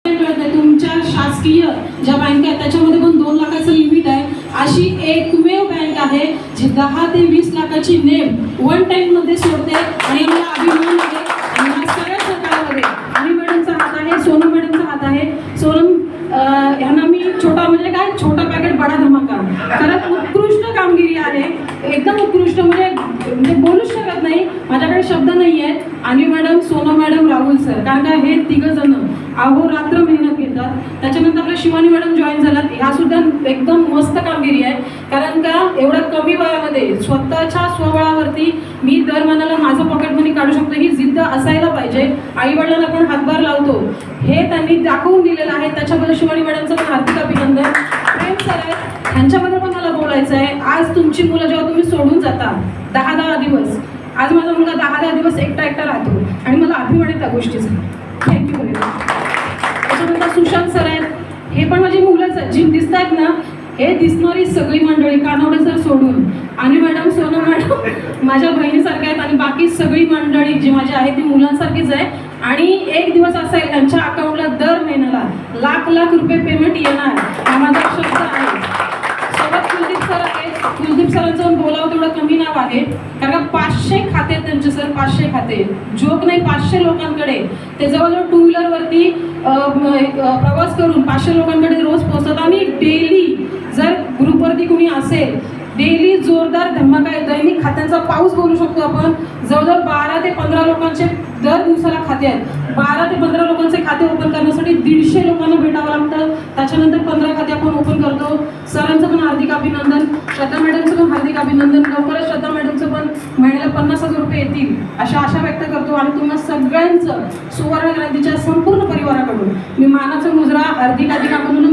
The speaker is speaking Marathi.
तुमच्या शासकीय ज्या बँक आहेत त्याच्यामध्ये पण 2 लाखाचं लिमिट आहे. अशी एकमेव बँक आहे जी 10 ते 20 लाखाची नेम वन टाइम मध्ये सोडते आणि मला अभिमान आहे आणि या सगळ्या सरकारमध्ये आणि मॅडमचा हात आहे, सोनम मॅडमचा हात आहे. सोनम यांना मी छोटा म्हणजे काय छोटा पॅकेट बडा धमाका खरंच उत्कृष्ट कामगिरी आहे, एकदम उत्कृष्ट म्हणजे बोलूच शकत नाही, माझ्याकडे शब्द नाही आहेत. आणि madam, Sonam madam, Rahul sir, कारण का हे 3 जण अहोरात्र मेहनत घेतात. त्याच्यानंतर आपल्या शिवानी मॅडम जॉईन झाल्यात, ह्या सुद्धा एकदम मस्त कामगिरी आहे. कारण का एवढ्या कमी वयामध्ये स्वतःच्या स्वबळावरती मी दर महिन्याला माझं पॉकेट मनी काढू शकतो ही जिद्द असायला पाहिजे. आई वडिलांना पण हातभार लावतो हे त्यांनी दाखवून दिलेलं आहे. त्याच्याबद्दल शिवानी मॅडमचं पण हार्दिक अभिनंदन. प्रेम सर आहेत, ह्यांच्याबद्दल पण मला बोलायचं आहे. आज तुमची मुलं जेव्हा तुम्ही सोडून जाता 10-10 दिवस, आज माझा मुलगा 10-10 दिवस एकटा राहतो आणि मला अभिमान आहे त्या गोष्टीचा. Thank you very much. त्याच्यानंतर सुशांत सर आहेत, हे पण माझी मुलंच आहेत जी दिसत आहेत ना, हे दिसणारी सगळी मंडळी कानवडे सर सोडून आणि मॅडम, सोनम मॅडम माझ्या बहिणीसारख्या आहेत आणि बाकी सगळी मंडळी जी माझी आहे ती मुलांसारखीच आहे. आणि एक दिवस असा आहे त्यांच्या अकाउंटला दर महिन्याला लाख रुपये पेमेंट येणार हा माझा शब्द आहे. सोबत कुलदीप सर आहेत, कुलदीप सरांचं बोलावं तेवढं कमी नाव आहे कारण 500 खाते आहेत त्यांचे सर, 500 खाते, जोक नाही, 500 लोकांकडे ते जवळजवळ 2 व्हीलरवरती प्रवास करून 500 लोकांकडे रोज पोहोचतात. आणि डेली जर ग्रुपवरती कुणी असेल डेली जोरदार धमाका आहे, दैनिक खात्यांचा पाऊस बोलू शकतो आपण. जवळजवळ 12 ते 15 लोकांचे दर दिवसाला खाते आहेत. 12 ते 15 लोकांचे खाते ओपन करण्यासाठी 150 लोकांना भेटावं लागतं. त्याच्यानंतर 15 खाते आपण ओपन करतो. सरांचं पण हार्दिक अभिनंदन, श्रद्धा मॅडमचं पण हार्दिक अभिनंदन. लवकरच श्रद्धा मॅडमचं पण महिन्याला 50,000 रुपये येतील अशा आशा व्यक्त करतो. आणि तुम्हाला सगळ्यांचं सुवर्ण क्रांतीच्या संपूर्ण परिवाराकडून मी मानाचा मुजरा हार्दिक म्हणून